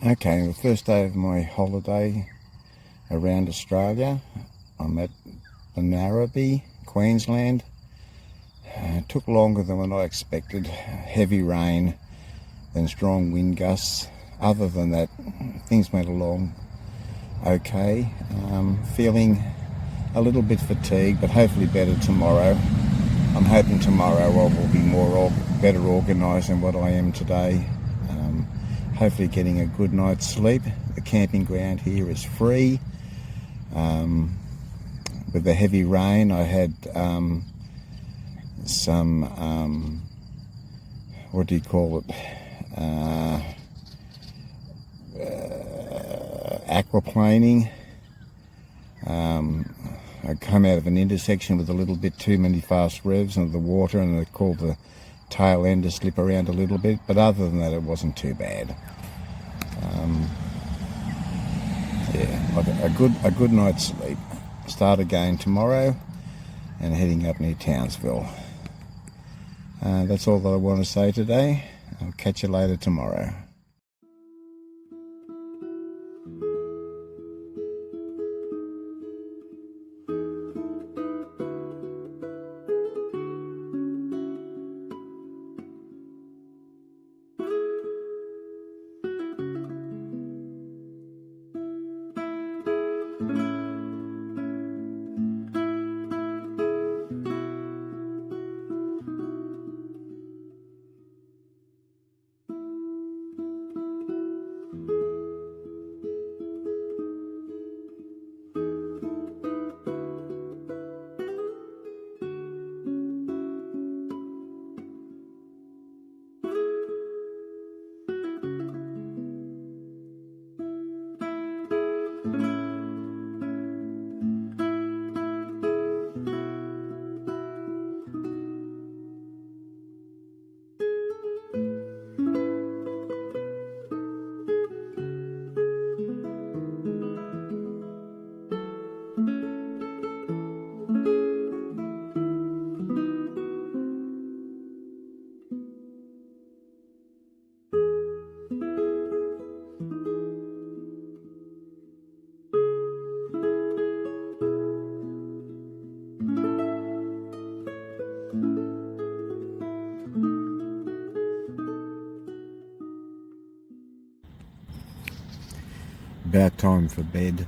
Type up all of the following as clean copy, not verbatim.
Okay, the first day of my holiday around Australia. I'm at Narrabee, Queensland. It took longer than what I expected. Heavy rain and strong wind gusts. Other than that, things went along okay. Feeling a little bit fatigued, but hopefully better tomorrow. I'm hoping tomorrow I will be better organised than what I am today. Hopefully getting a good night's sleep. The camping ground here is free. With the heavy rain, I had some, what do you call it, aquaplaning. I come out of an intersection with a little bit too many fast revs into the water, and it called the tail end to slip around a little bit, but other than that it wasn't too bad. Like a good night's sleep. Start again tomorrow and heading up near Townsville. That's all that I want to say today. I'll catch you later tomorrow. About time for bed.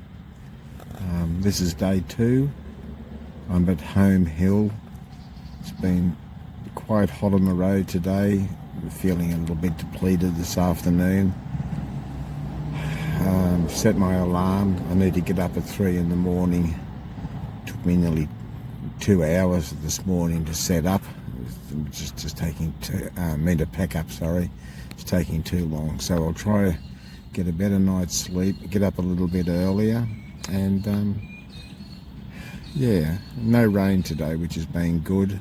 This is day 2. I'm at Home Hill. It's been quite hot on the road today. I'm feeling a little bit depleted this afternoon. Set my alarm. I need to get up at 3 in the morning. Took me nearly 2 hours this morning to set up. Just taking to pack up. Sorry, it's taking too long. So I'll try to get a better night's sleep, get up a little bit earlier, and no rain today, which has been good.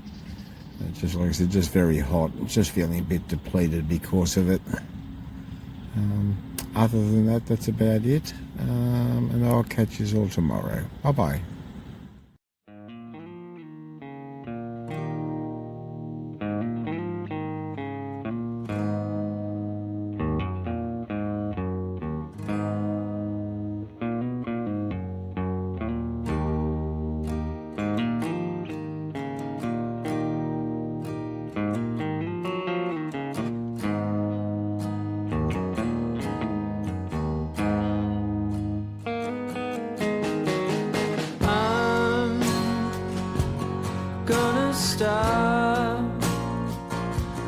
Just like I said, just very hot, just feeling a bit depleted because of it. Other than that, that's about it, and I'll catch you all tomorrow. Bye bye.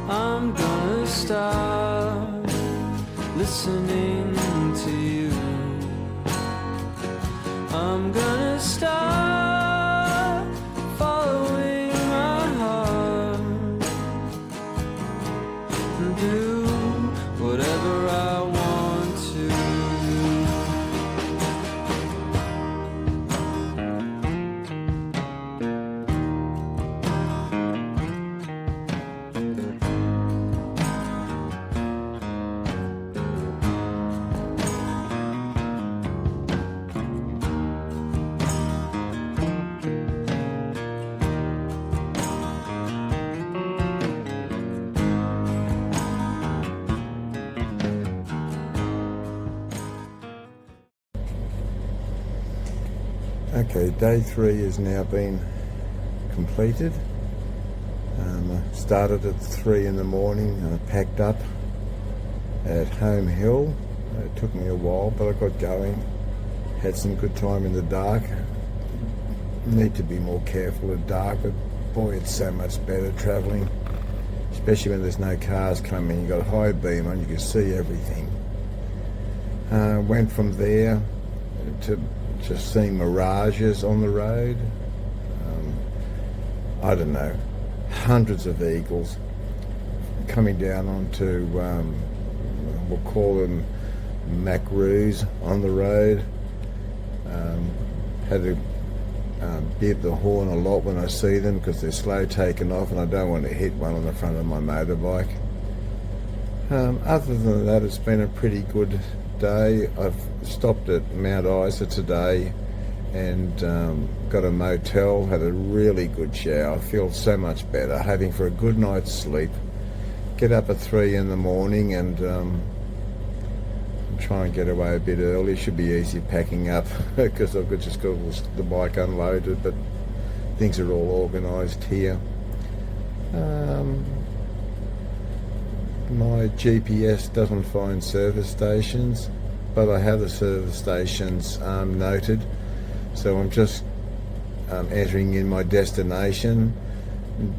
I'm gonna stop listening to you. I'm gonna stop following my heart and do whatever I want to. Okay, day 3 has now been completed. I started at 3 in the morning and I packed up at Home Hill. It took me a while, but I got going. Had some good time in the dark. Need to be more careful at dark, but boy, it's so much better travelling, especially when there's no cars coming. You've got a high beam on, you can see everything. Went from there to just seeing mirages on the road. I don't know, hundreds of eagles coming down onto, we'll call them macroos on the road. Had to beep the horn a lot when I see them because they're slow taking off and I don't want to hit one on the front of my motorbike. Other than that, it's been a pretty good day. I've stopped at Mount Isa today and got a motel, had a really good shower. I feel so much better, hoping for a good night's sleep. Get up at 3 in the morning and try and get away a bit early. Should be easy packing up because I've just got the bike unloaded, but things are all organised here. My GPS doesn't find service stations, but I have the service stations noted, so I'm just entering in my destination,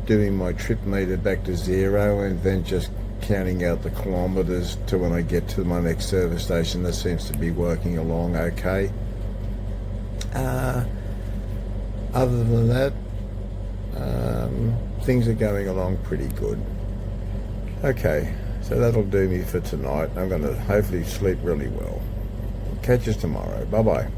doing my trip meter back to 0, and then just counting out the kilometres to when I get to my next service station. That seems to be working along okay. Other than that, things are going along pretty good. Okay, so that'll do me for tonight. I'm going to hopefully sleep really well. Catch us tomorrow. Bye-bye.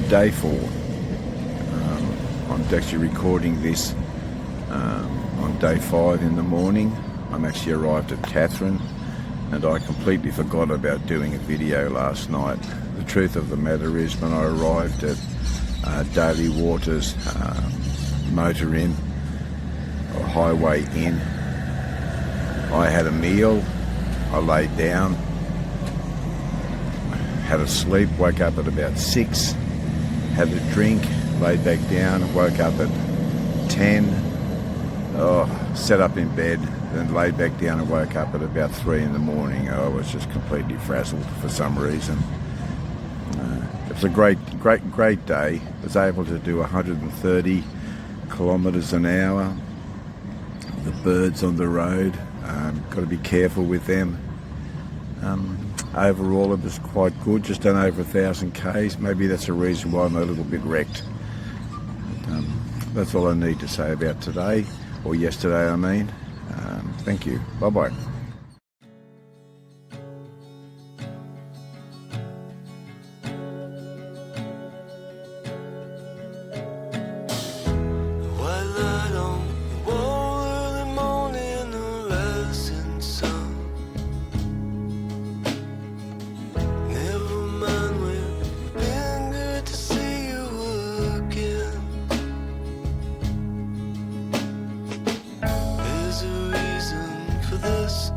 Day 4. I'm actually recording this on day 5 in the morning. I'm actually arrived at Catherine and I completely forgot about doing a video last night. The truth of the matter is, when I arrived at Daily Waters Motor Inn, or Highway Inn, I had a meal, I laid down, had a sleep, woke up at about 6, had a drink, laid back down, woke up at 10, sat up in bed, then laid back down and woke up at about 3 in the morning. I was just completely frazzled for some reason. It was a great day. I was able to do 130 kilometres an hour. The birds on the road, got to be careful with them. Overall it was quite good, just done over 1,000 k's. Maybe that's the reason why I'm a little bit wrecked. That's all I need to say about today, or yesterday I mean. Thank you, bye bye. This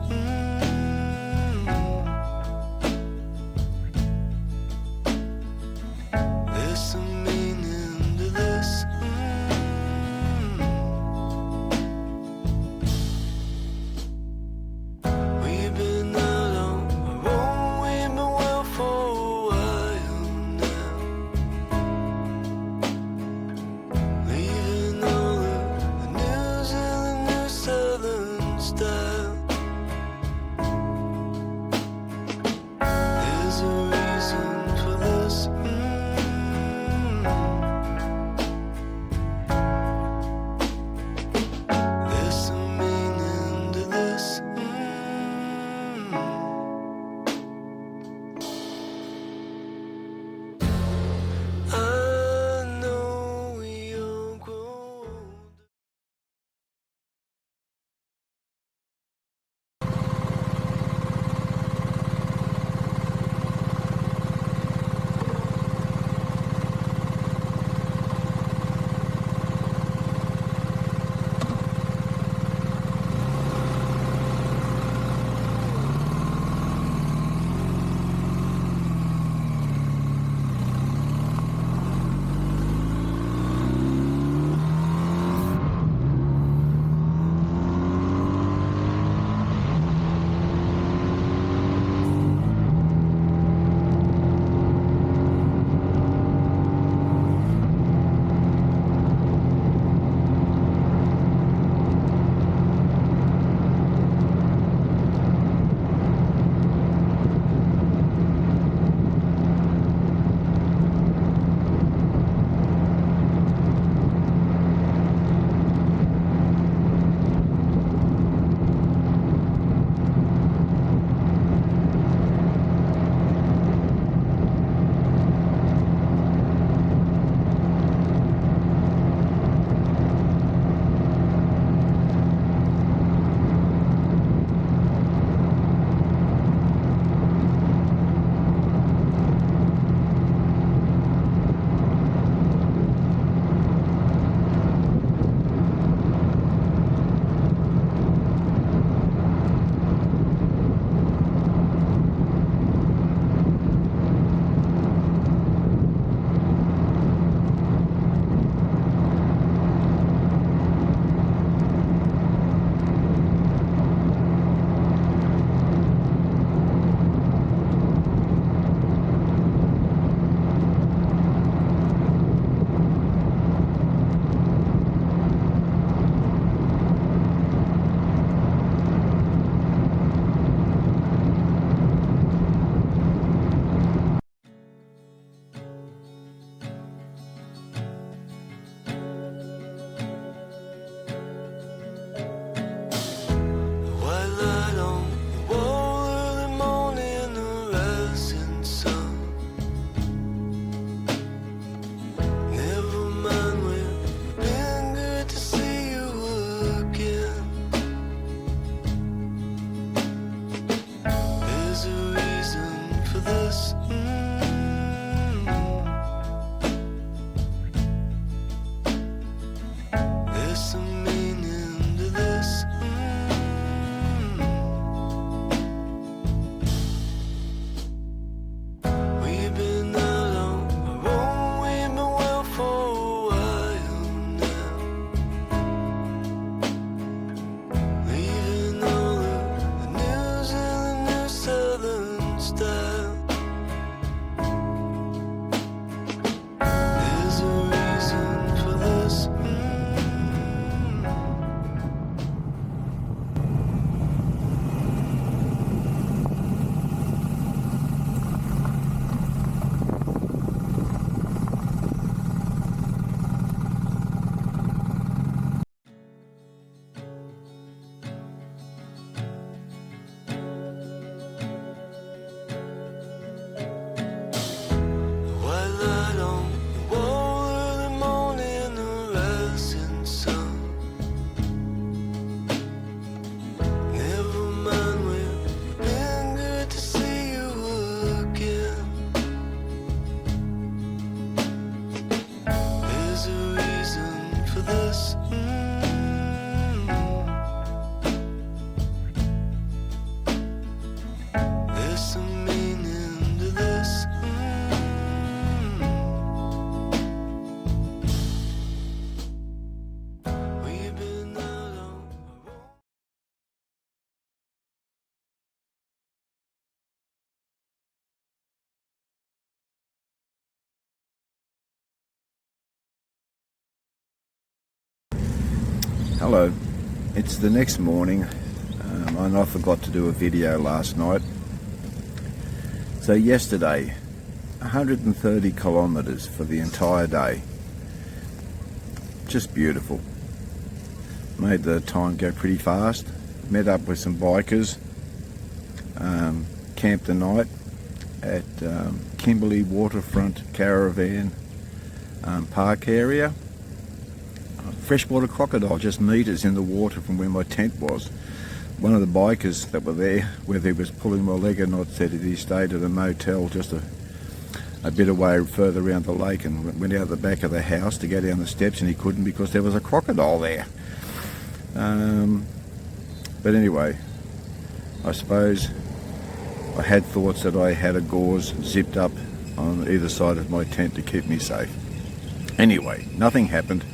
to this? There's some meaning to this. We've been out on our own. Hello, it's the next morning. And I forgot to do a video last night. So yesterday, 130 kilometres for the entire day. Just beautiful. Made the time go pretty fast. Met up with some bikers. Camped the night at Kimberley Waterfront Caravan Park area. Freshwater crocodile just meters in the water from where my tent was. One of the bikers that were there, whether he was pulling my leg or not, said that he stayed at a motel just a bit away further around the lake and went out the back of the house to go down the steps, and he couldn't because there was a crocodile there. But anyway, I suppose I had thoughts that I had a gauze zipped up on either side of my tent to keep me safe. Anyway, nothing happened.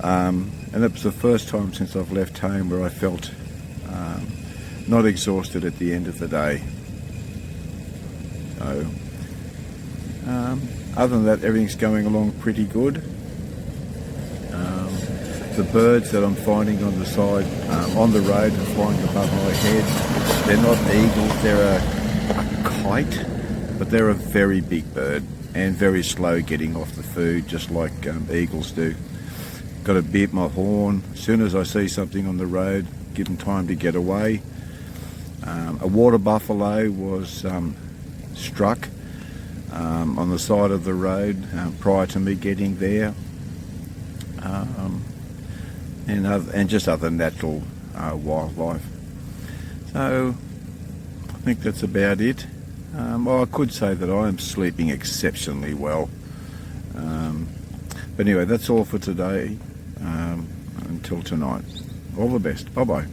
And it was the first time since I've left home where I felt not exhausted at the end of the day. So, other than that, everything's going along pretty good. The birds that I'm finding on the side, on the road and flying above my head, they're not eagles, they're a kite, but they're a very big bird and very slow getting off the food, just like eagles do. Got to beat my horn as soon as I see something on the road, give them time to get away. A water buffalo was struck on the side of the road prior to me getting there, and just other natural wildlife. So I think that's about it. Well, I could say that I am sleeping exceptionally well. But anyway, that's all for today. Until tonight. All the best. Bye-bye.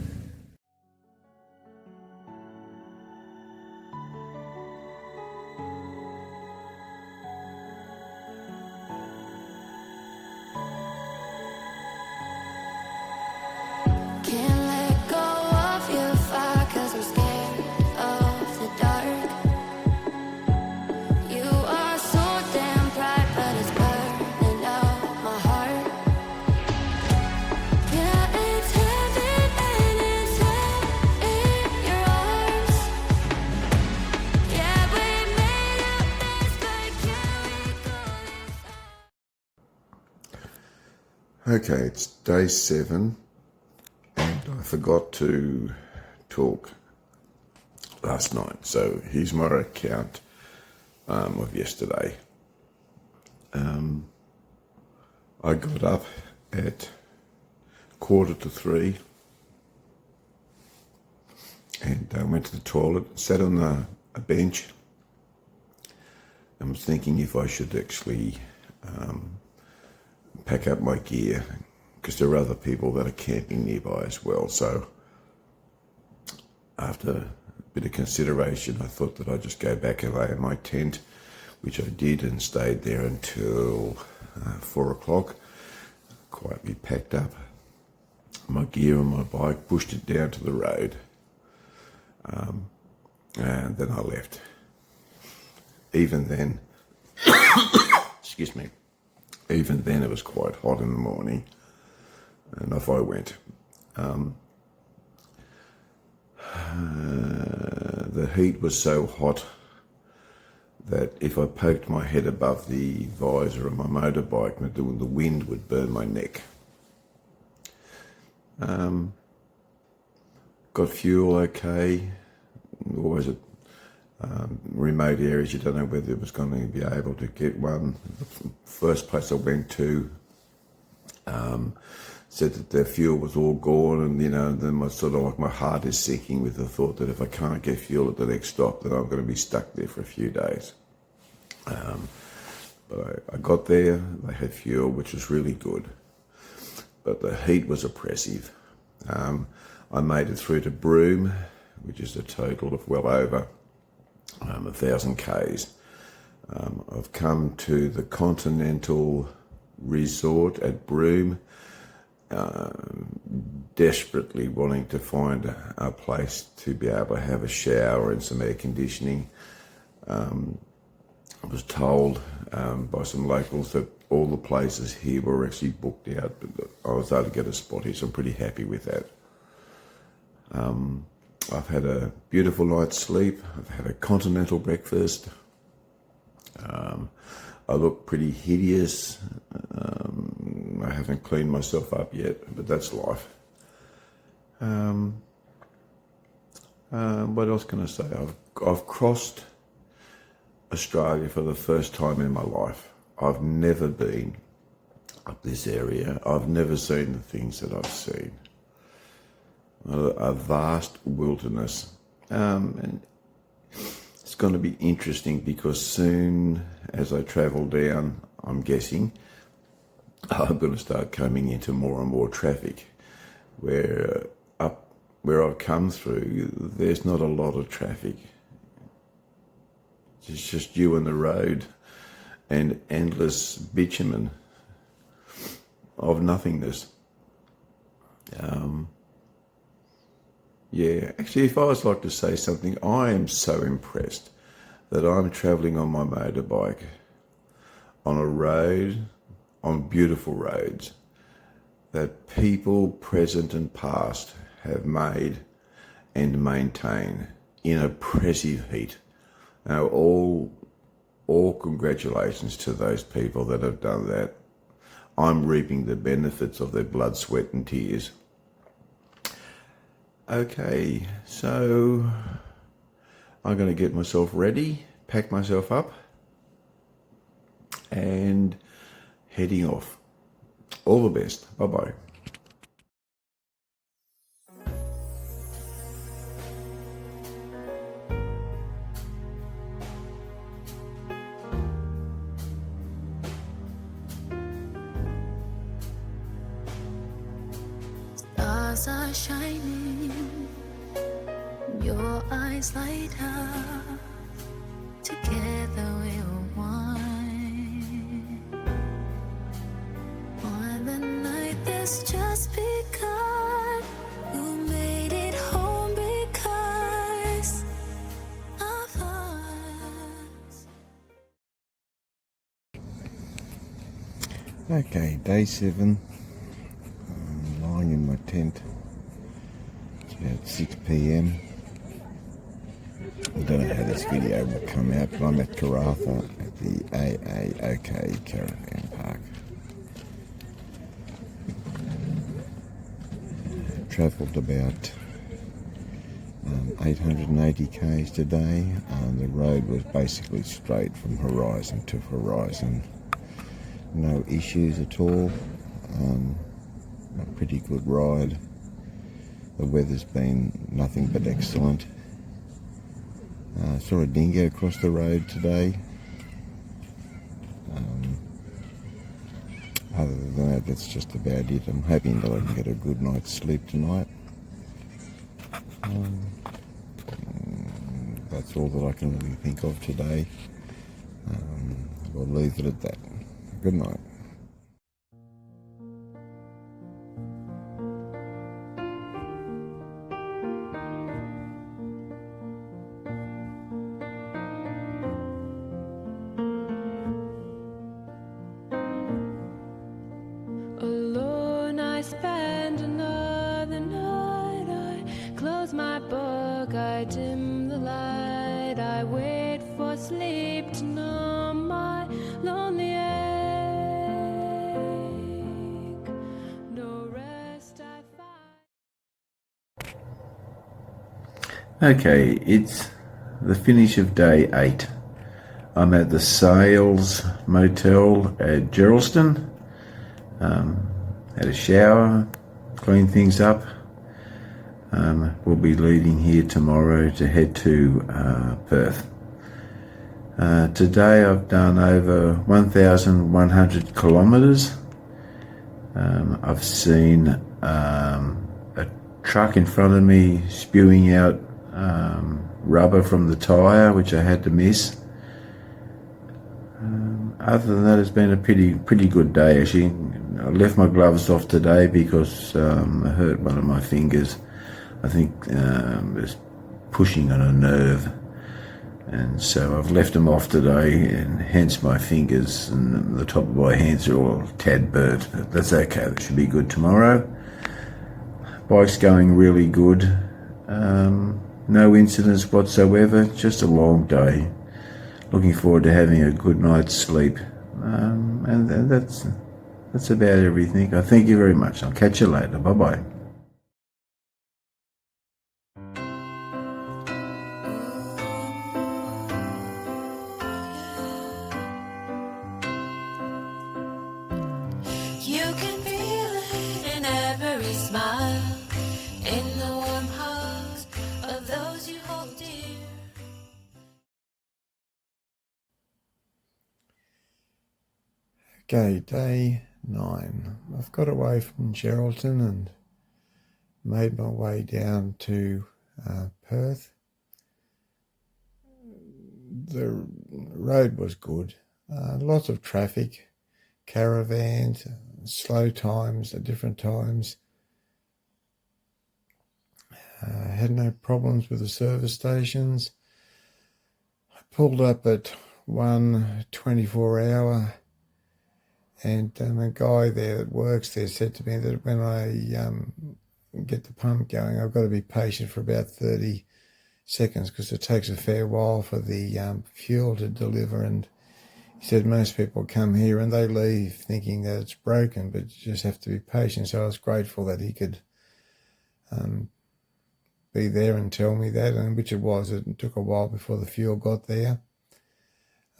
Can't let go of your fire 'cause I'm scared of the dark. You are so damn bright, but it's burning out my heart. Yeah, it's heaven and it's hell in your arms. Yeah, we made a mess, but can we go this? Okay, it's day 7, and I forgot to talk last night. So here's my account of yesterday. I got up at 2:45 and went to the toilet, sat on a bench, and was thinking if I should actually pack up my gear, because there are other people that are camping nearby as well. So after a bit of consideration, I thought that I'd just go back and lay in my tent, which I did, and stayed there until 4 o'clock. Quietly packed up my gear on my bike, pushed it down to the road, and then I left. Even then, excuse me, even then it was quite hot in the morning, and off I went. The heat was so hot that if I poked my head above the visor of my motorbike, the wind would burn my neck. Got fuel okay. Always at remote areas, you don't know whether it was going to be able to get one. The first place I went to said that their fuel was all gone, and then my heart is sinking with the thought that if I can't get fuel at the next stop, then I'm going to be stuck there for a few days. But I got there, they had fuel, which was really good. but the heat was oppressive. I made it through to Broome, which is a total of well over 1,000 k's. I've come to the Continental Resort at Broome, desperately wanting to find a place to be able to have a shower and some air conditioning. I was told by some locals that all the places here were actually booked out, but I was able to get a spot here, so I'm pretty happy with that. I've had a beautiful night's sleep. I've had a continental breakfast. I look pretty hideous. I haven't cleaned myself up yet, but that's life. What else can I say? I've crossed Australia for the first time in my life. I've never been up this area. I've never seen the things that I've seen. A vast wilderness. And it's going to be interesting because soon as I travel down, I'm guessing, I'm going to start coming into more and more traffic. Where I've come through, there's not a lot of traffic. It's just you and the road and endless bitumen of nothingness. Yeah, actually, if I was like to say something, I am so impressed that I'm travelling on my motorbike on a road, on beautiful roads, that people present and past have made and maintain in oppressive heat. Now, all congratulations to those people that have done that. I'm reaping the benefits of their blood, sweat and tears. Okay, so I'm going to get myself ready, pack myself up, and heading off. All the best. Bye-bye. Stars are shining, your eyes light up. Together we're one. On the night that's just begun, you made it home because of us. Okay, day 7. I'm lying in my tent. It's about 6 p.m. I don't know how this video will come out, but I'm at Karratha at the AAOK Caravan Park. Travelled about 880 k's today. The road was basically straight from horizon to horizon. No issues at all. A pretty good ride. The weather's been nothing but excellent. Saw a dingo across the road today. Other than that, that's just about it. I'm hoping that I can get a good night's sleep tonight. That's all that I can really think of today. We'll leave it at that. Good night. Alone I spend another night. I close my book, I dim the light. I wait for sleep to numb my lonely ache. No rest I find. Okay, it's the finish of day 8. I'm at the Sales Motel at Geraldton. Had a shower, cleaned things up. We'll be leaving here tomorrow to head to Perth. Today I've done over 1,100 kilometres. I've seen a truck in front of me spewing out rubber from the tyre, which I had to miss. Other than that, it's been a pretty good day actually. I left my gloves off today because I hurt one of my fingers. I think it's pushing on a nerve, and so I've left them off today, and hence my fingers and the top of my hands are all tad burnt. But that's okay. That should be good tomorrow. Bike's going really good. No incidents whatsoever. Just a long day. Looking forward to having a good night's sleep, and that's about everything. I thank you very much. I'll catch you later. Bye bye. You can feel it in every smile, in the warm hugs of those you hold dear. Okay, day 9. I've got away from Geraldton and made my way down to Perth. The road was good. Lots of traffic, caravans, slow times at different times. Had no problems with the service stations. I pulled up at one 24-hour, and a guy there that works there said to me that when I get the pump going, I've got to be patient for about 30 seconds because it takes a fair while for the fuel to deliver. And he said most people come here and they leave thinking that it's broken, but you just have to be patient. So I was grateful that he could be there and tell me that, and which it was. It took a while before the fuel got there.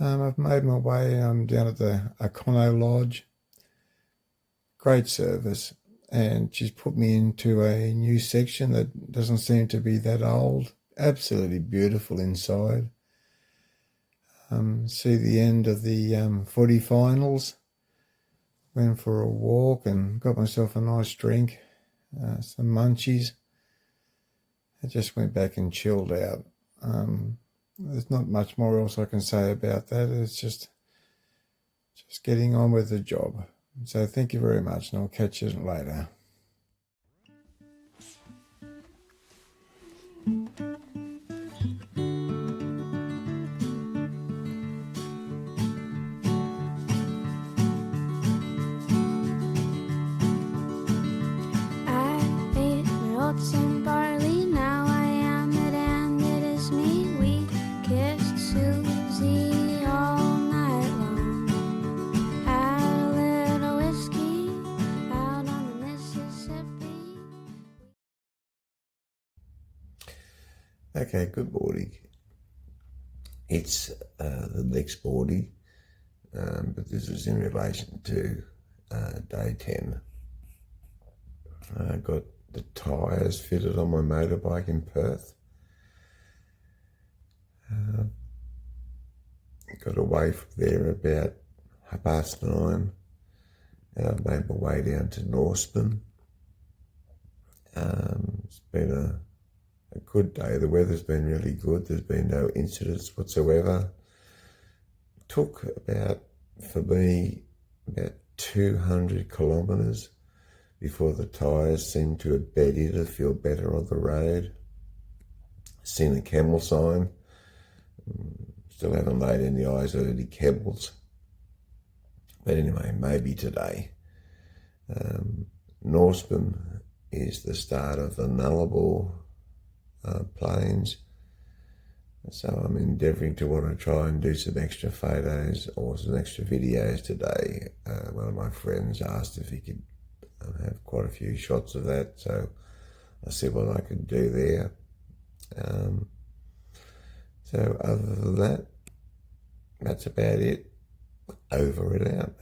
I've made my way. I'm down at the Econo Lodge. Great service, and she's put me into a new section that doesn't seem to be that old. Absolutely beautiful inside. See the end of the footy finals. Went for a walk and got myself a nice drink, some munchies. I just went back and chilled out. There's not much more else I can say about that. It's just getting on with the job. So thank you very much, and I'll catch you later. I ate my oats and barley, now I am it and it is me. We kissed Susie all night long. Had a little whiskey out on the Mississippi. Okay, good morning. It's the next morning, but this is in relation to day 10. I got the tyres fitted on my motorbike in Perth. Got away from there about 9:30, and I've made my way down to Norseman. It's been a good day. The weather's been really good. There's been no incidents whatsoever. Took for me, about 200 kilometres before the tyres seemed to have bed in to feel better on the road. Seen a camel sign. Still haven't laid any eyes on any camels. But anyway, maybe today. Norseman is the start of the Nullarbor plains. So I'm endeavouring to want to try and do some extra photos or some extra videos today. One of my friends asked if he could have quite a few shots of that, so I see what I could do there. So other than that, that's about it. Over and out.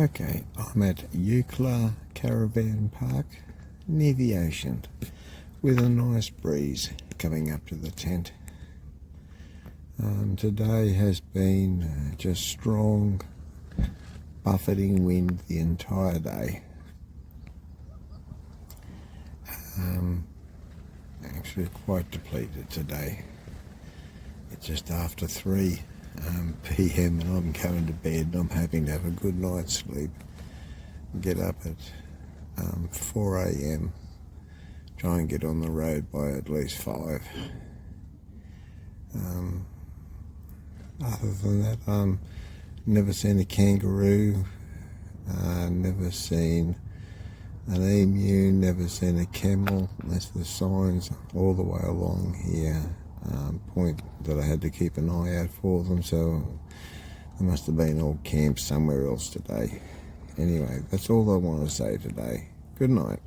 Okay, I'm at Eucla Caravan Park near the ocean with a nice breeze coming up to the tent. Today has been just strong buffeting wind the entire day. Actually quite depleted today. It's just after 3 p.m. and I'm going to bed. I'm hoping to have a good night's sleep. Get up at 4 a.m. Try and get on the road by at least 5. Other than that, never seen a kangaroo, never seen an emu, never seen a camel. That's the signs all the way along here. Point that I had to keep an eye out for them, so they must have been all camped somewhere else today. Anyway, that's all I want to say today. Good night.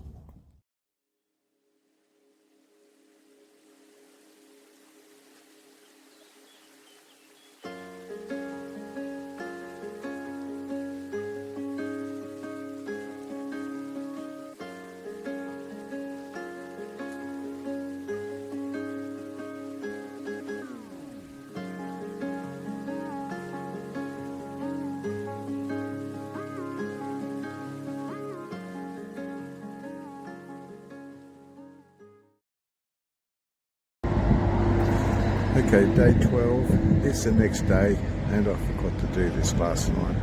Okay, day 12. It's the next day, and I forgot to do this last night.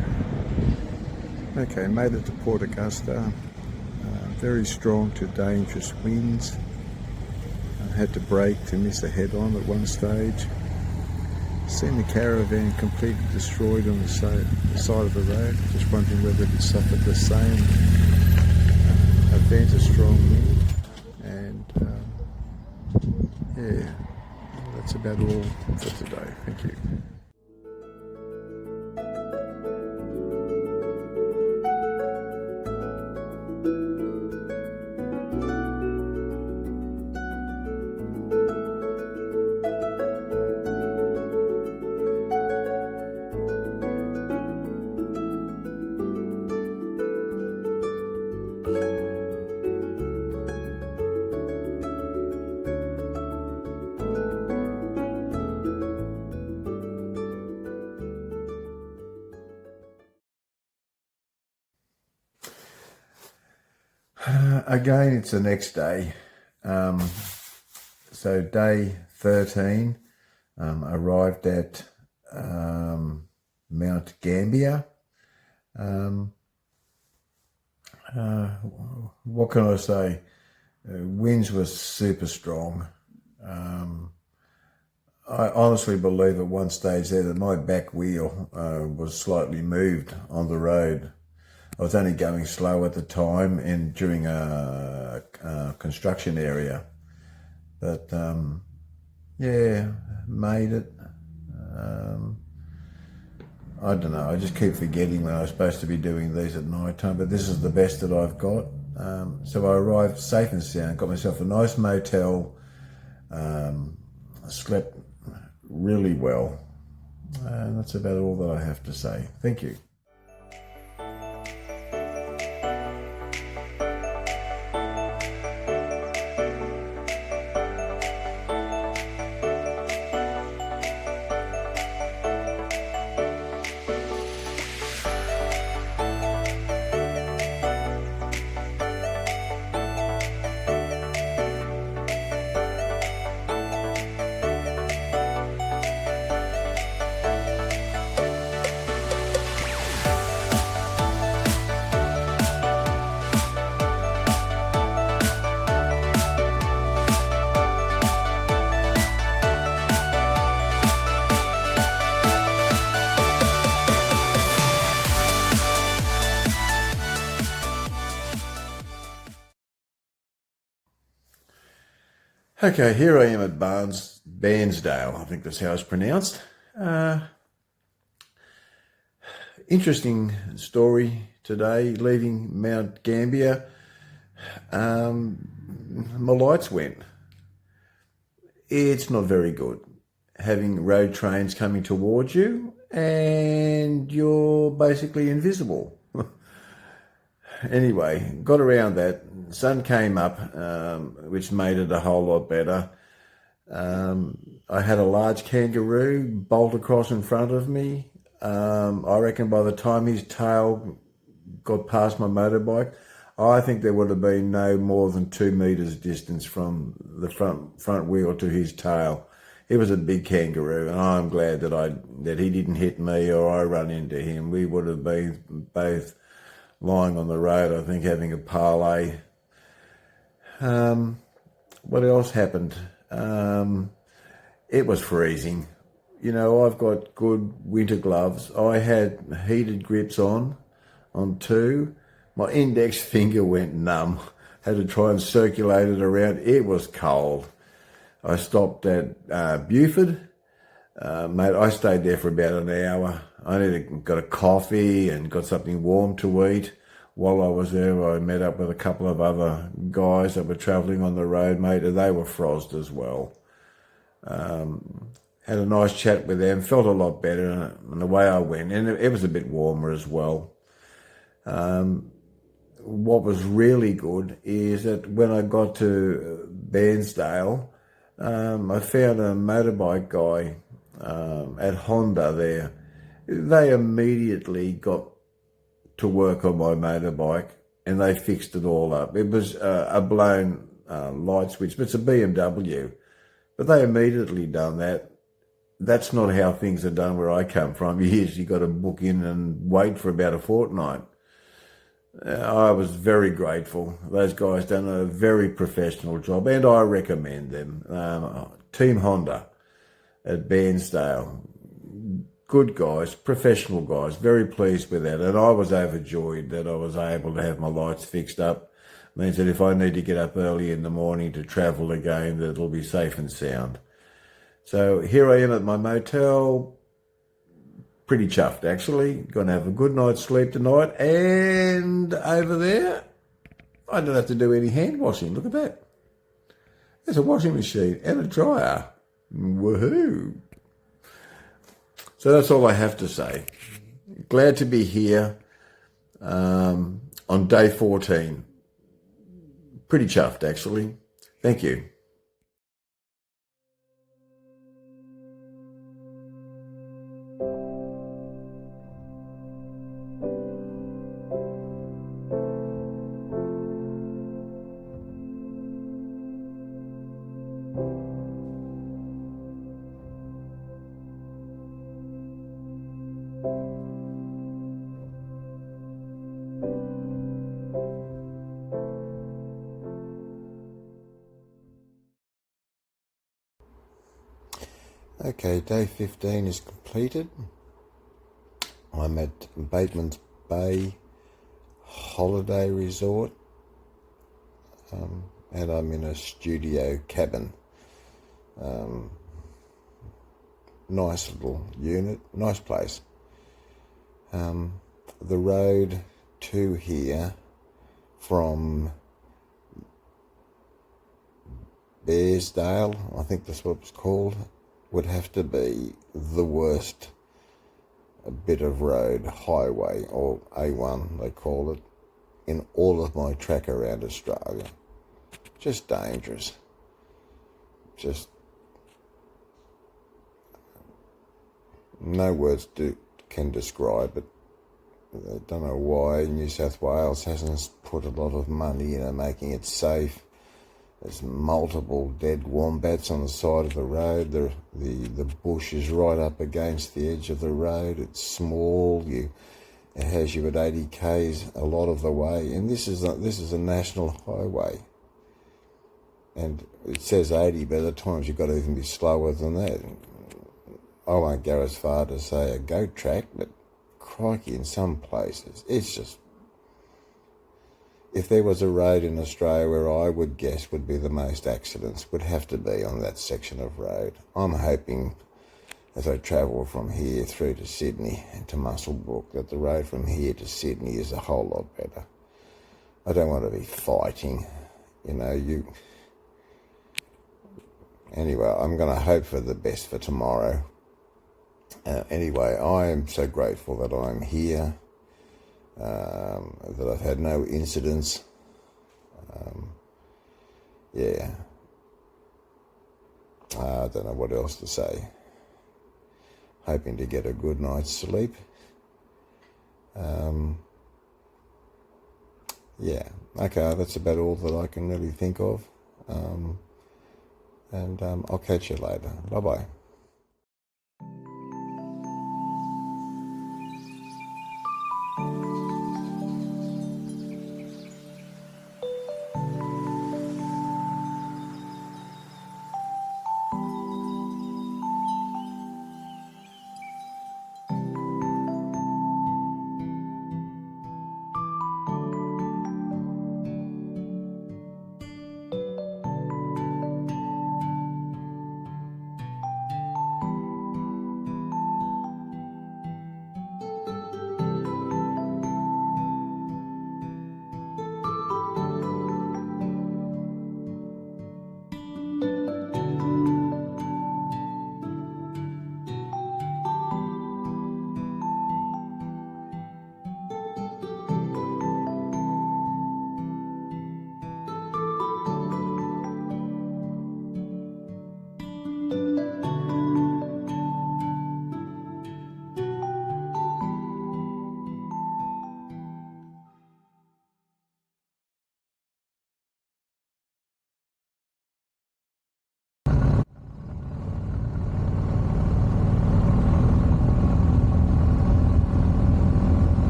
Okay, made it to Port Augusta. Very strong to dangerous winds. I had to brake to miss a head-on at one stage. Seen the caravan completely destroyed on the side of the road. Just wondering whether it suffered the same event, a strong wind. And yeah. That's about all for today. Thank you. Again, it's the next day. So day 13, arrived at Mount Gambier. What can I say? Winds were super strong. I honestly believe at one stage there that my back wheel was slightly moved on the road. I was only going slow at the time and during a construction area. But yeah, made it. I don't know, I just keep forgetting when I was supposed to be doing these at night time, but this is the best that I've got. So I arrived safe and sound, got myself a nice motel, slept really well. And that's about all that I have to say. Thank you. Okay, here I am at Bairnsdale, I think that's how it's pronounced. Interesting story today, leaving Mount Gambier. My lights went. It's not very good, having road trains coming towards you and you're basically invisible. anyway, got around that. Sun came up, which made it a whole lot better. I had a large kangaroo bolt across in front of me. I reckon by the time his tail got past my motorbike, I think there would have been no more than 2 meters distance from the front wheel to his tail. He was a big kangaroo, and I'm glad that he didn't hit me or I run into him. We would have been both lying on the road, I think, having a parlay. What else happened? It was freezing. You know, I've got good winter gloves. I had heated grips on two. My index finger went numb. Had to try and circulate it around. It was cold. I stopped at Buford. Mate, I stayed there for about an hour. I got a coffee and got something warm to eat. While I was there, I met up with a couple of other guys that were travelling on the road, mate, and they were frost as well. Had a nice chat with them, felt a lot better and the way I went, and it was a bit warmer as well. What was really good is that when I got to Bairnsdale, I found a motorbike guy at Honda there. They immediately got to work on my motorbike and they fixed it all up. It was a blown light switch, but it's a BMW. But they immediately done that. That's not how things are done where I come from. You got to book in and wait for about a fortnight. I was very grateful. Those guys done a very professional job, and I recommend them. Team Honda at Bairnsdale. Good guys, professional guys, very pleased with that. And I was overjoyed that I was able to have my lights fixed up. Means that if I need to get up early in the morning to travel again, that it'll be safe and sound. So here I am at my motel. Pretty chuffed, actually. Going to have a good night's sleep tonight. And over there, I don't have to do any hand washing. Look at that. There's a washing machine and a dryer. Woohoo. So that's all I have to say. Glad to be here on day 14. Pretty chuffed, actually. Thank you. Okay, day 15 is completed. I'm at Bateman's Bay Holiday Resort, and I'm in a studio cabin. Nice little unit, nice place. The road to here from Bairnsdale, I think that's what it's called, would have to be the worst bit of road, highway, or A1 they call it, in all of my track around Australia. Just dangerous. Just no words can describe it. I don't know why New South Wales hasn't put a lot of money into making it safe. There's multiple dead wombats on the side of the road. The bush is right up against the edge of the road. It's small. It has you at 80 k's a lot of the way, and this is a national highway. And it says 80, but at times you've got to even be slower than that. I won't go as far to say a goat track, but crikey, in some places it's just. If there was a road in Australia where I would guess would be the most accidents, would have to be on that section of road. I'm hoping as I travel from here through to Sydney and to Muswellbrook that the road from here to Sydney is a whole lot better. I don't want to be fighting, Anyway, I'm going to hope for the best for tomorrow. Anyway, I am so grateful that I'm here. that I've had no incidents. Yeah. I don't know what else to say. Hoping to get a good night's sleep. Yeah, okay, that's about all that I can really think of. And I'll catch you later. Bye-bye.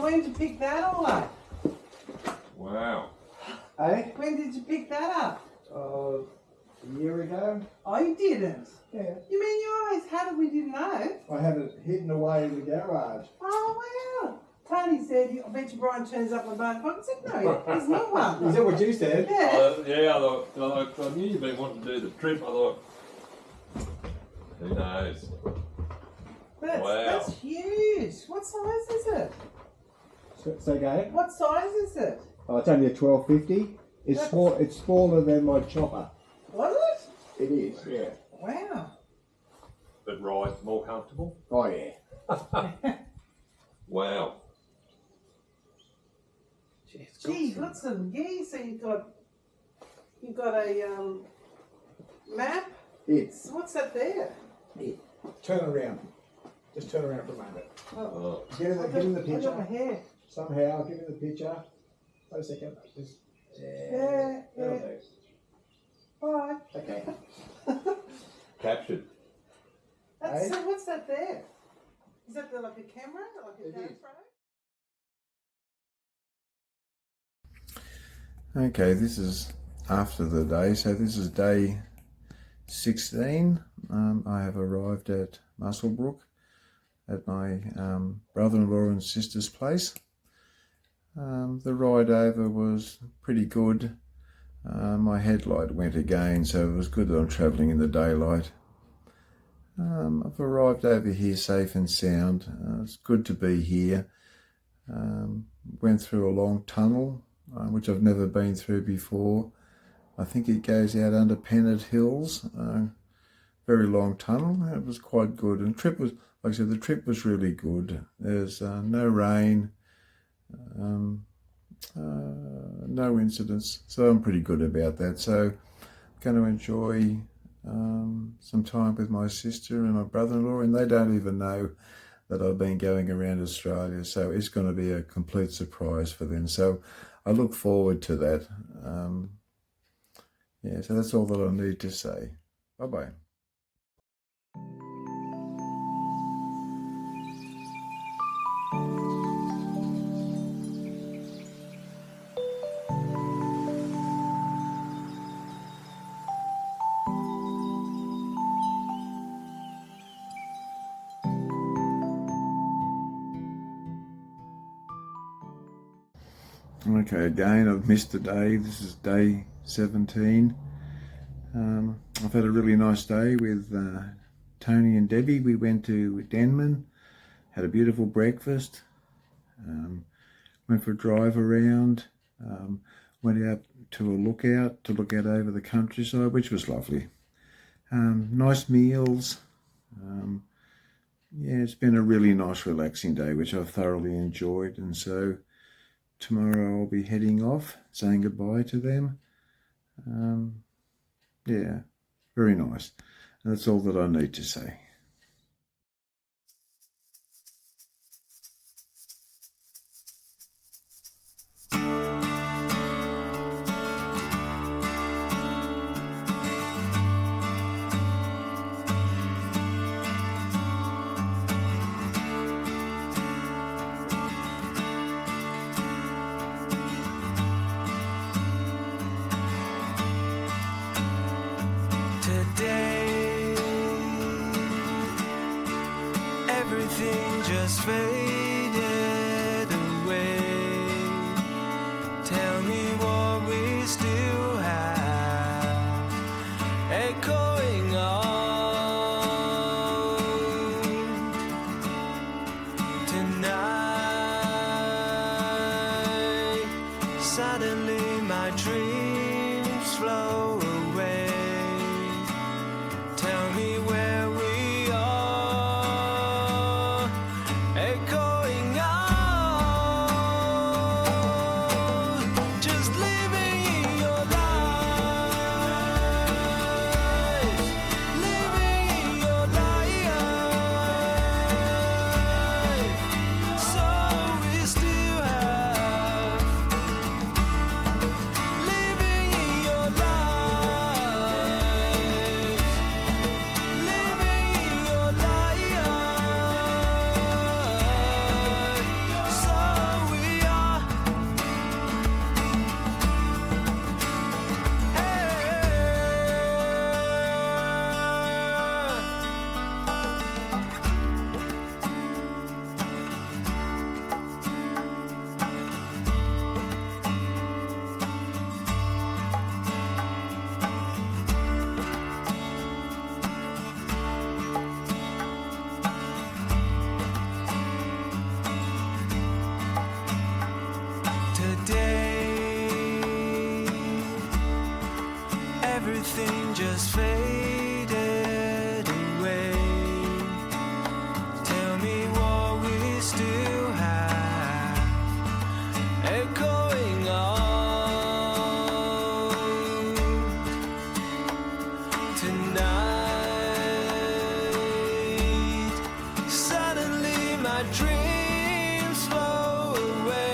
When did you pick that all up? Wow. Eh? When did you pick that up? A year ago. Oh, you didn't? Yeah. You mean you always had it, we didn't know? I had it hidden away in the garage. Oh, wow. Tony said, I bet you Brian turns up in both pockets. I said, no, there's not one. Is that what you said? Yeah. Yeah, I knew you'd been wanting to do the trip. I thought, who knows? That's huge. What size is it? Say again? What size is it? Oh, it's only a 1250. It's That's- small. It's smaller than my chopper. Was it? It is. Yeah. Wow. But ride's more comfortable. Oh yeah. Wow. Gee, you've got some geese. So you've got a map. It's. What's that there? Turn around. Just turn around for a moment. Oh. Get in the I got my picture. hair. Somehow, give me the picture. Wait a second. Just, Yeah, that'll yeah. do. Bye. Okay. Captured. That's, Eh? so what's that there? Is that like a camera? Like a It is. GoPro? Okay, this is after the day, so this is day 16. I have arrived at Muswellbrook at my brother-in-law and sister's place. The ride over was pretty good. My headlight went again, so it was good that I'm travelling in the daylight. I've arrived over here safe and sound. It's good to be here. Went through a long tunnel, which I've never been through before. I think it goes out under Pennant Hills. Very long tunnel. It was quite good. And trip was, like I said, the trip was really good. There's no rain, no incidents. So I'm pretty good about that. So I'm going to enjoy some time with my sister and my brother-in-law, and they don't even know that I've been going around Australia. So it's going to be a complete surprise for them. So I look forward to that. Yeah, so that's all that I need to say. Bye-bye. Okay, again, I've missed a day. This is day 17. I've had a really nice day with Tony and Debbie. We went to Denman, had a beautiful breakfast, went for a drive around, went out to a lookout to look out over the countryside, which was lovely. Nice meals. Yeah, it's been a really nice, relaxing day, which I've thoroughly enjoyed. And so tomorrow I'll be heading off, saying goodbye to them. Yeah, very nice. And that's all that I need to say. Today, everything just faded away. Tell me what we still have echoing on tonight. Suddenly my dreams flow away. Tell me where we are, echoing out, just living your life, living your life. So we still have living your life. Living your life, so we are. Today, everything just faded away. Tell me what we still have echoing on tonight. Suddenly my dreams flow away.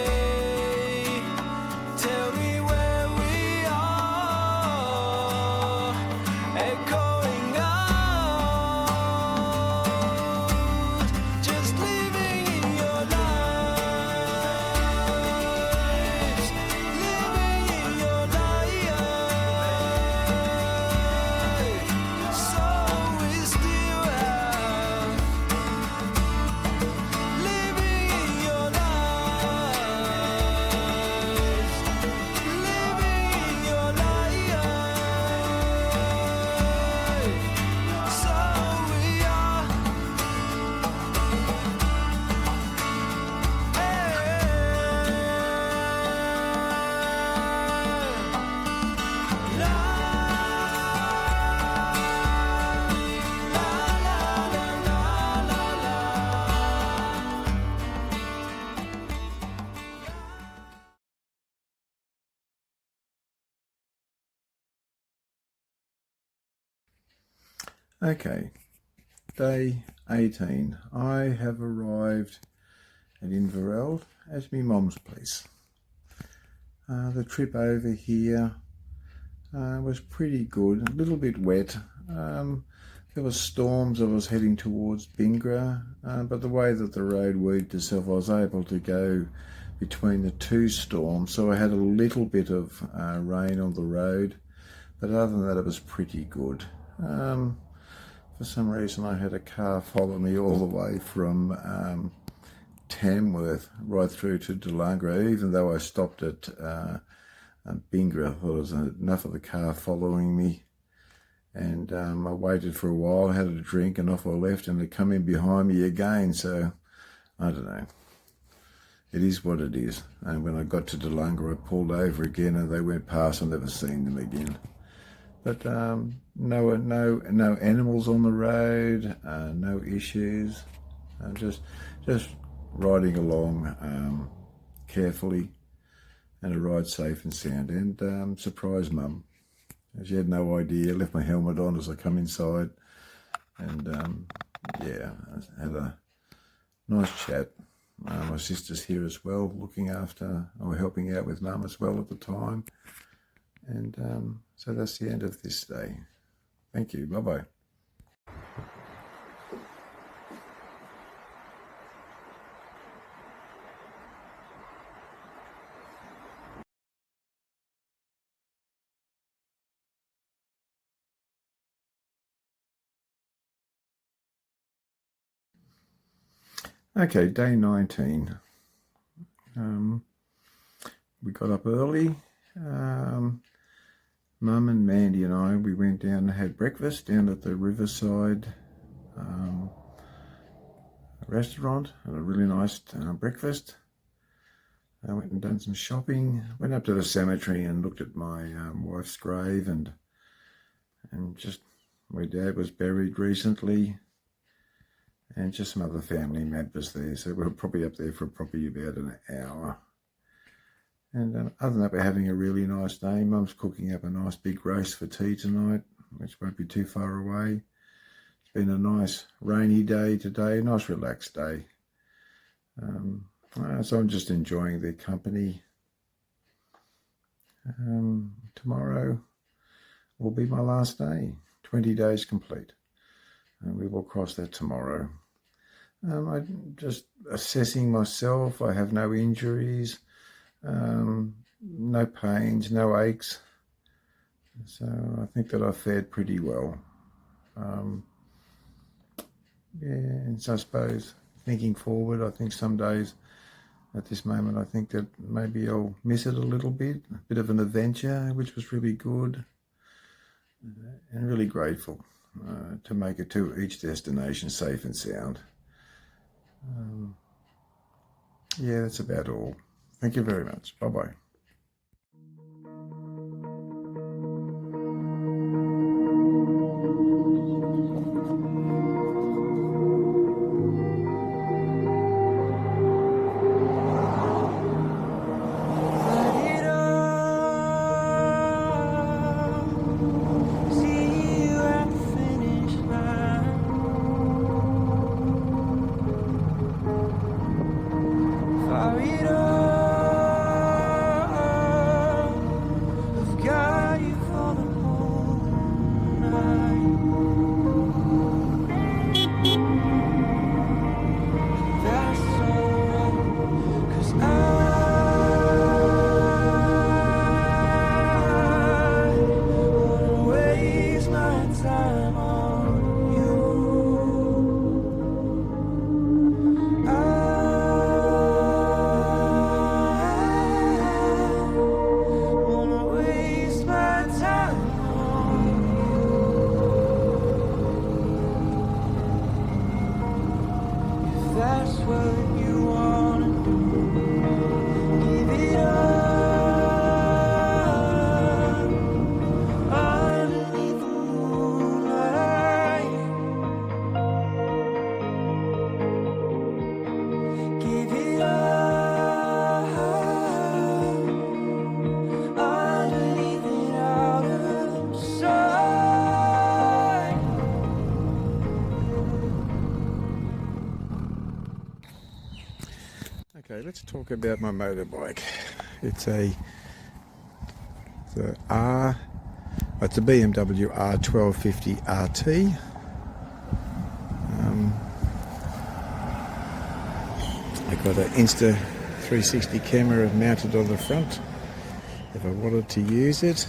Tell me where we are, Okay, day 18. I have arrived at Inverell at my mum's place. The trip over here was pretty good, a little bit wet. There were storms. I was heading towards Bingra, but the way that the road weaved itself, I was able to go between the two storms, so I had a little bit of rain on the road, but other than that it was pretty good. For some reason I had a car follow me all the way from Tamworth right through to Delangra, even though I stopped at Bingra. I thought it was enough of the car following me, and I waited for a while, had a drink, and off I left, and they come in behind me again. So I don't know, it is what it is. And when I got to Delangra, I pulled over again, and they went past. I've never seen them again. But no animals on the road, no issues. Just riding along carefully, and a ride safe and sound. And surprised Mum. She had no idea. Left my helmet on as I come inside, and yeah, I had a nice chat. My sister's here as well, looking after or helping out with Mum as well at the time. And so that's the end of this day. Thank you. Bye-bye. Okay, day 19. We got up early. Mum and Mandy and I, we went down and had breakfast down at the Riverside restaurant. Had a really nice breakfast. I went and done some shopping. Went up to the cemetery and looked at my wife's grave and just where Dad was buried recently. And just some other family members there. So we were probably up there for probably about an hour. And other than that, we're having a really nice day. Mum's cooking up a nice big roast for tea tonight, which won't be too far away. It's been a nice rainy day today, a nice relaxed day. So I'm just enjoying their company. Tomorrow will be my last day, 20 days complete. And we will cross that tomorrow. I'm just assessing myself. I have no injuries. No pains, no aches, so I think that I fared pretty well. Yeah, and so I suppose thinking forward, I think some days at this moment I think that maybe I'll miss it a little bit, a bit of an adventure, which was really good, and really grateful to make it to each destination safe and sound. Yeah, that's about all. Thank you very much. Bye-bye. let's talk about my motorbike. It's a BMW R1250 RT. I got an Insta360 camera mounted on the front if I wanted to use it.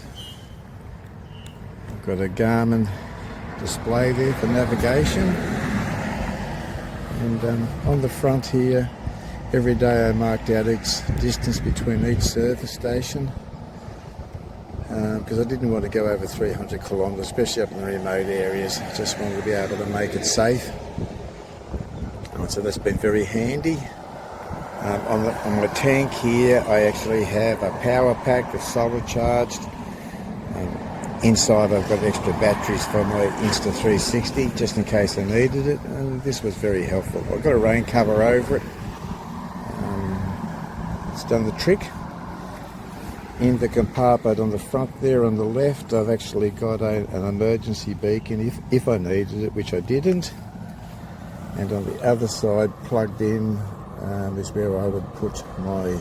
I've got a Garmin display there for navigation, and on the front here every day I marked out each distance between each service station, because I didn't want to go over 300 kilometres, especially up in the remote areas. I just wanted to be able to make it safe, so that's been very handy. On my tank here I actually have a power pack that's solar charged. Inside I've got extra batteries for my Insta360 just in case I needed it, and this was very helpful. I've got a rain cover over it. It's done the trick. In the compartment on the front there on the left I've actually got an emergency beacon if I needed it, which I didn't. And on the other side, plugged in, is where I would put my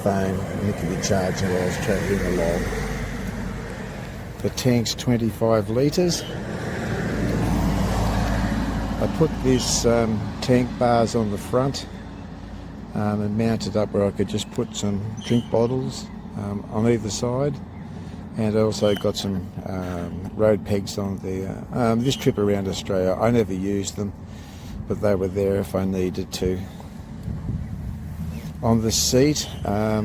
phone, and it could be charging while I was travelling along. The tank's 25 litres. I put these tank bars on the front and mounted up where I could just put some drink bottles on either side, and I also got some road pegs on there. This trip around Australia I never used them, but they were there if I needed to. On the seat, I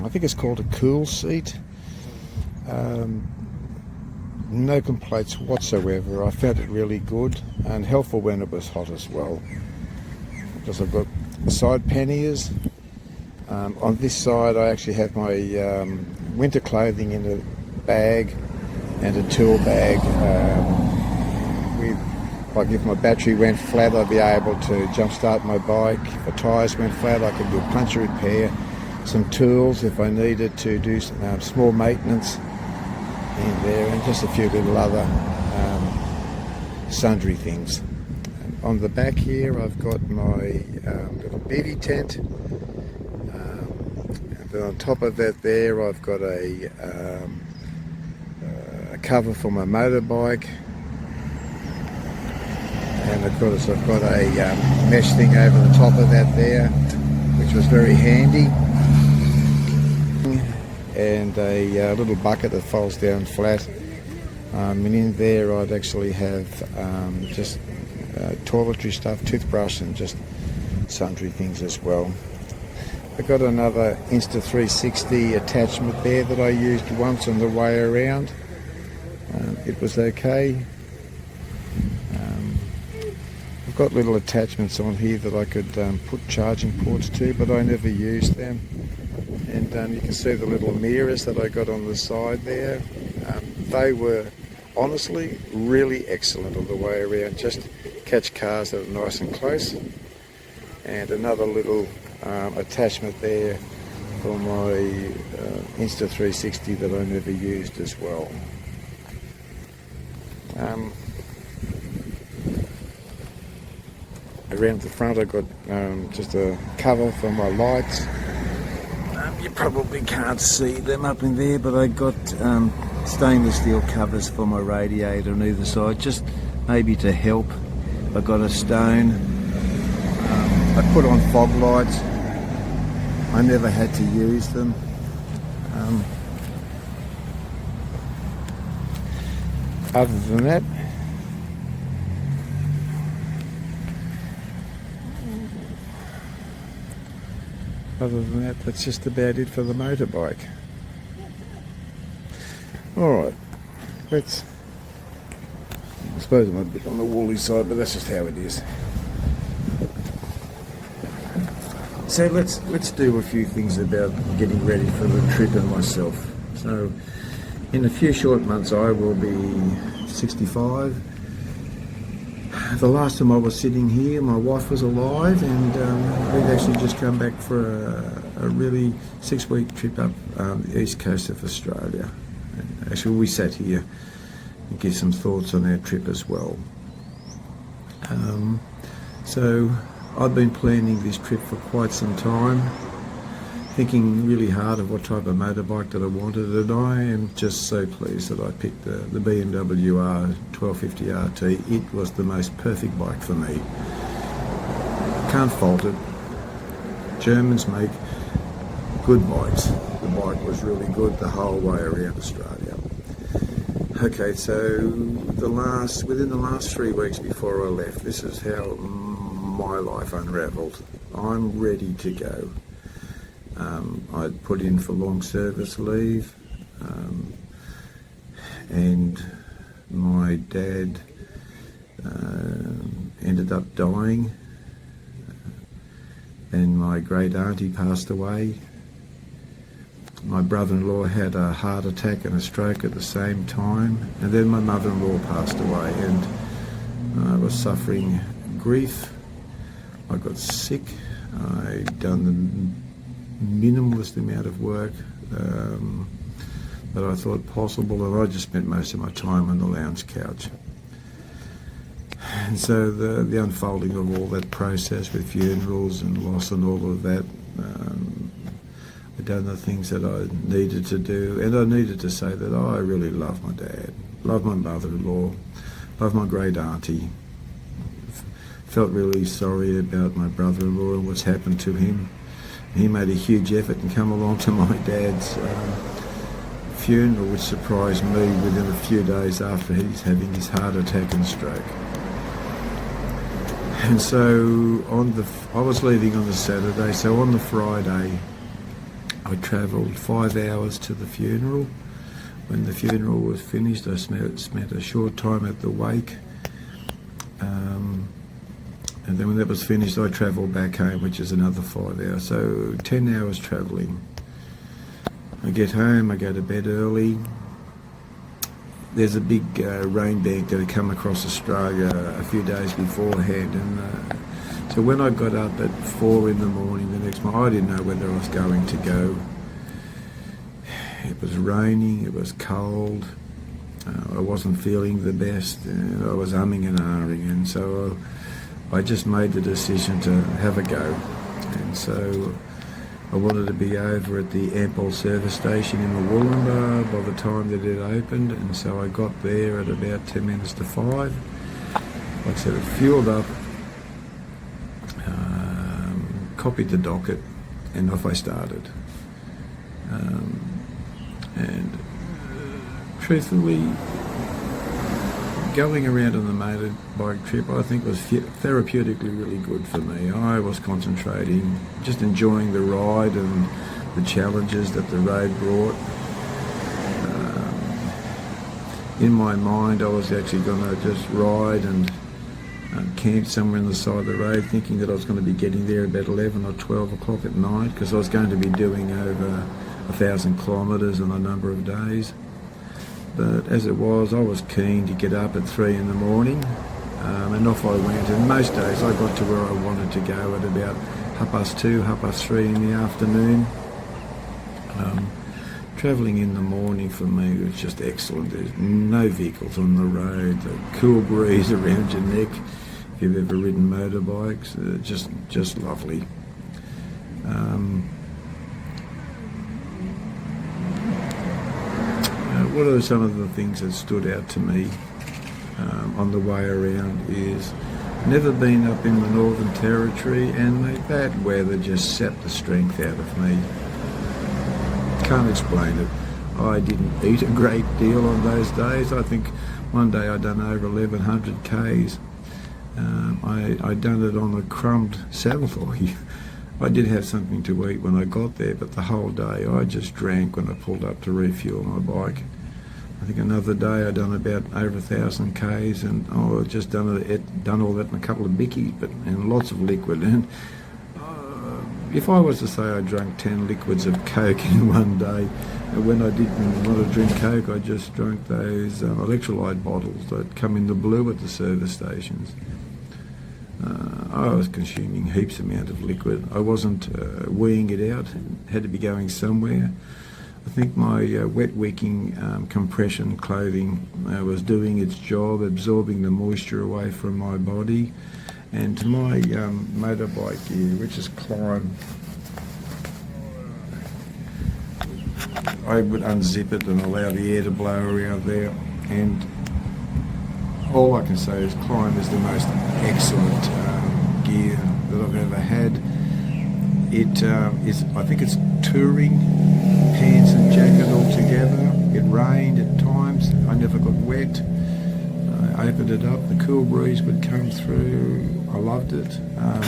think it's called a cool seat. No complaints whatsoever. I found it really good and helpful when it was hot as well. Because I've got side panniers. On this side I actually have my winter clothing in a bag and a tool bag. Like if my battery went flat I'd be able to jump start my bike. If the tyres went flat I could do a puncture repair. Some tools if I needed to do some small maintenance in there, and just a few little other sundry things. And on the back here I've got my little bivvy tent, and then on top of that there I've got a cover for my motorbike, and of course I've got a mesh thing over the top of that there, which was very handy. And a little bucket that folds down flat, and in there I'd actually have just toiletry stuff, toothbrush, and just sundry things as well. I got another Insta360 attachment there that I used once on the way around. It was okay. I've got little attachments on here that I could put charging ports to, but I never used them. And you can see the little mirrors that I got on the side there. They were honestly really excellent on the way around, just catch cars that are nice and close. And another little attachment there for my Insta360 that I never used as well. Around the front I got just a cover for my lights. You probably can't see them up in there, but I got stainless steel covers for my radiator on either side, just maybe to help. I got a stone. I put on fog lights. I never had to use them. Other than that, that's just about it for the motorbike. Alright, I suppose I'm a bit on the woolly side, but that's just how it is. So let's do a few things about getting ready for the trip and myself. So in a few short months I will be 65. The last time I was sitting here, my wife was alive, and we'd actually just come back for a really 6-week trip up the east coast of Australia. And actually, we sat here and give some thoughts on our trip as well. So I've been planning this trip for quite some time, thinking really hard of what type of motorbike that I wanted, and I am just so pleased that I picked the BMW R 1250 RT. It was the most perfect bike for me. Can't fault it. Germans make good bikes. The bike was really good the whole way around Australia. Okay, so within the last 3 weeks before I left, this is how my life unravelled. I'm ready to go. I'd put in for long service leave, and my dad ended up dying, and my great auntie passed away. My brother-in-law had a heart attack and a stroke at the same time, and then my mother-in-law passed away, and I was suffering grief. I got sick. I'd done the minimalist amount of work that I thought possible, and I just spent most of my time on the lounge couch. And so the unfolding of all that process with funerals and loss and all of that, I'd done the things that I needed to do, and I needed to say that I really love my dad, love my mother-in-law, love my great auntie. Felt really sorry about my brother-in-law and what's happened to him. He made a huge effort and come along to my dad's funeral, which surprised me within a few days after he's having his heart attack and stroke. And so I was leaving on the Saturday, so on the Friday I travelled 5 hours to the funeral. When the funeral was finished, I spent a short time at the wake. And then when that was finished, I travelled back home, which is another 5 hours. So 10 hours travelling. I get home, I go to bed early. There's a big rain bank that had come across Australia a few days beforehand. And so when I got up at 4 in the morning the next morning, I didn't know whether I was going to go. It was raining, it was cold. I wasn't feeling the best. I was umming and ahhing, and so I just made the decision to have a go. And so I wanted to be over at the Ampol service station in the Wollongbar by the time that it opened, and so I got there at about 10 minutes to 5. Like I said, it fueled up, copied the docket, and off I started. And truthfully, going around on the motorbike trip, I think, was therapeutically really good for me. I was concentrating, just enjoying the ride and the challenges that the road brought. In my mind, I was actually going to just ride and camp somewhere on the side of the road, thinking that I was going to be getting there about 11 or 12 o'clock at night, because I was going to be doing over 1,000 kilometres in a number of days. But as it was, I was keen to get up at 3 in the morning, and off I went. And most days I got to where I wanted to go at about 2:30, 3:30 in the afternoon. Travelling in the morning for me was just excellent. There's no vehicles on the road, the cool breeze around your neck. If you've ever ridden motorbikes, just lovely. What are some of the things that stood out to me on the way around is never been up in the Northern Territory, and that weather just sapped the strength out of me. Can't explain it. I didn't eat a great deal on those days. I think one day I'd done over 1,100 Ks. I'd done it on a crumbed saddlery. I did have something to eat when I got there, but the whole day I just drank when I pulled up to refuel my bike. I think another day I'd done about over 1,000 Ks, and I'd just done all that in a couple of bickies, and lots of liquid. And if I was to say I drank 10 liquids of Coke in one day, when I didn't want to drink Coke, I just drank those electrolyte bottles that come in the blue at the service stations. I was consuming heaps amount of liquid. I wasn't weeing it out. It had to be going somewhere. I think my wet wicking compression clothing was doing its job, absorbing the moisture away from my body, And my motorbike gear, which is climb, I would unzip it and allow the air to blow around there, and all I can say is Climb is the most excellent gear that I've ever had. It is, I think it's touring, pants and jacket all together. It rained at times, I never got wet. I opened it up, the cool breeze would come through. I loved it. You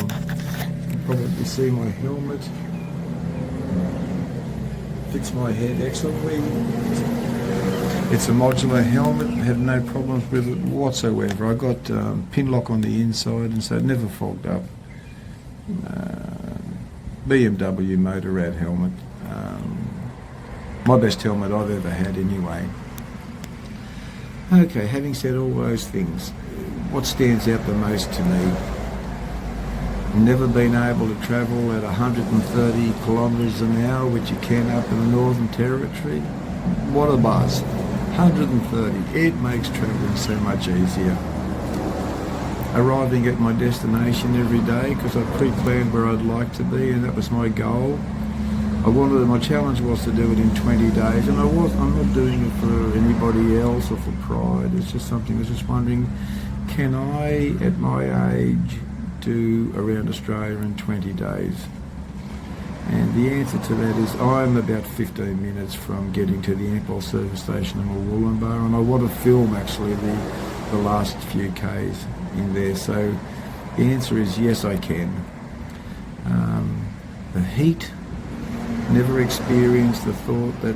can probably see my helmet. Fits my head excellently. It's a modular helmet, I had no problems with it whatsoever. I got pin lock on the inside, and so it never fogged up. BMW Motorrad helmet. My best helmet I've ever had anyway. Okay, having said all those things, what stands out the most to me? Never been able to travel at 130 kilometres an hour, which you can up in the Northern Territory. What a buzz. 130. It makes travelling so much easier. Arriving at my destination every day because I pre-planned where I'd like to be, and that was my goal. My challenge was to do it in 20 days, and I'm not doing it for anybody else or for pride. It's just something I was just wondering, can I, at my age, do around Australia in 20 days? And the answer to that is I'm about 15 minutes from getting to the Ampol service station in Wollongbar, and I want to film actually the last few Ks in there. So the answer is yes, I can. The heat, never experienced the thought that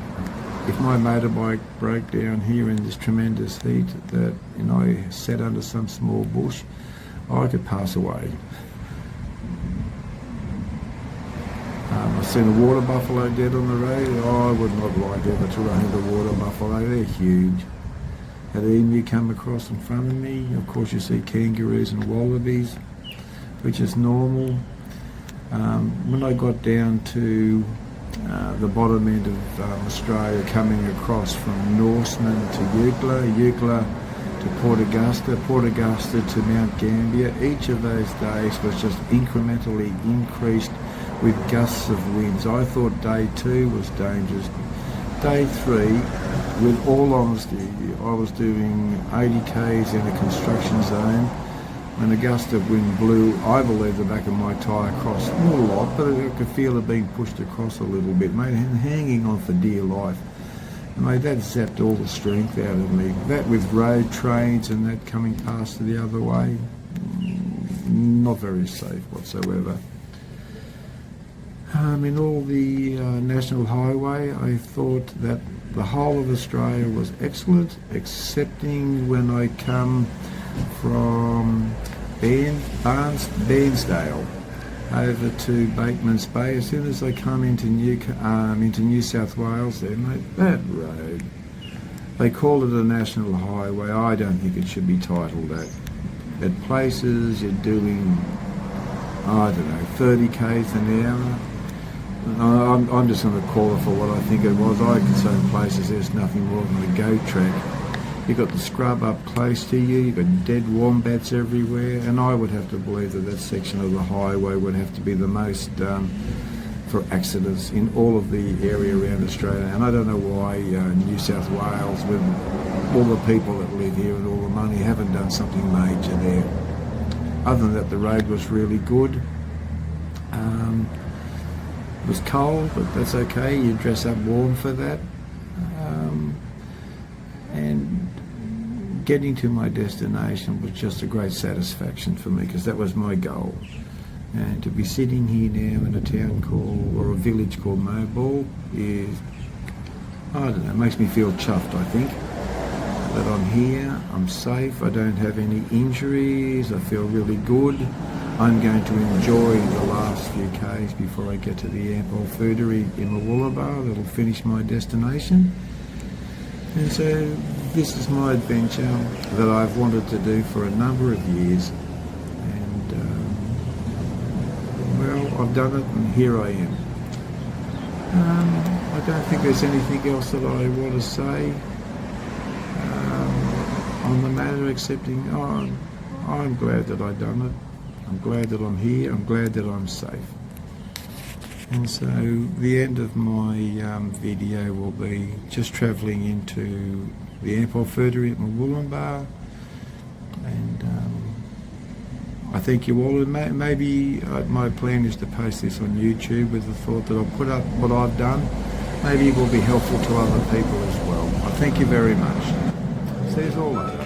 if my motorbike broke down here in this tremendous heat, that I sat under some small bush, I could pass away. I've seen a water buffalo dead on the road. I would not like ever to run into water buffalo. They're huge. Had an emu come across in front of me. Of course, you see kangaroos and wallabies, which is normal. When I got down to the bottom end of Australia, coming across from Norseman to Eucla to Port Augusta, Port Augusta to Mount Gambier, each of those days was just incrementally increased with gusts of winds. I thought day 2 was dangerous. Day 3, with all honesty, I was doing 80 k's in a construction zone when a gust of wind blew, I believe, the back of my tyre across. Not a lot, but I could feel it being pushed across a little bit, mate, and hanging on for dear life. And mate, that zapped all the strength out of me. That with road trains and that coming past the other way, not very safe whatsoever. In all the National Highway, I thought that the whole of Australia was excellent, excepting when I come from Barnsdale over to Bateman's Bay. As soon as I come into New South Wales there, mate, that road, they call it a National Highway. I don't think it should be titled that. At places you're doing, I don't know, 30 k's an hour. I'm just going to call it for what I think it was. I could say in places there's nothing more than a goat track. You've got the scrub up close to you, you've got dead wombats everywhere, and I would have to believe that section of the highway would have to be the most for accidents in all of the area around Australia. And I don't know why New South Wales, with all the people that live here and all the money, haven't done something major there. Other than that, the road was really good. It was cold, but that's okay. You dress up warm for that. And getting to my destination was just a great satisfaction for me, because that was my goal. And to be sitting here now in a town or a village called Mobile is, I don't know, makes me feel chuffed, I think. That I'm here, I'm safe, I don't have any injuries, I feel really good. I'm going to enjoy the last few Ks before I get to the Ampol Foodary in Wollongbar. That'll finish my destination. And so this is my adventure that I've wanted to do for a number of years. And, well, I've done it and here I am. I don't think there's anything else that I want to say on the matter, excepting I'm glad that I've done it. I'm glad that I'm here. I'm glad that I'm safe. And so the end of my video will be just travelling into the airport further into Wollongbar, and I thank you all. And maybe my plan is to post this on YouTube with the thought that I'll put up what I've done. Maybe it will be helpful to other people as well. I thank you very much. See you all later.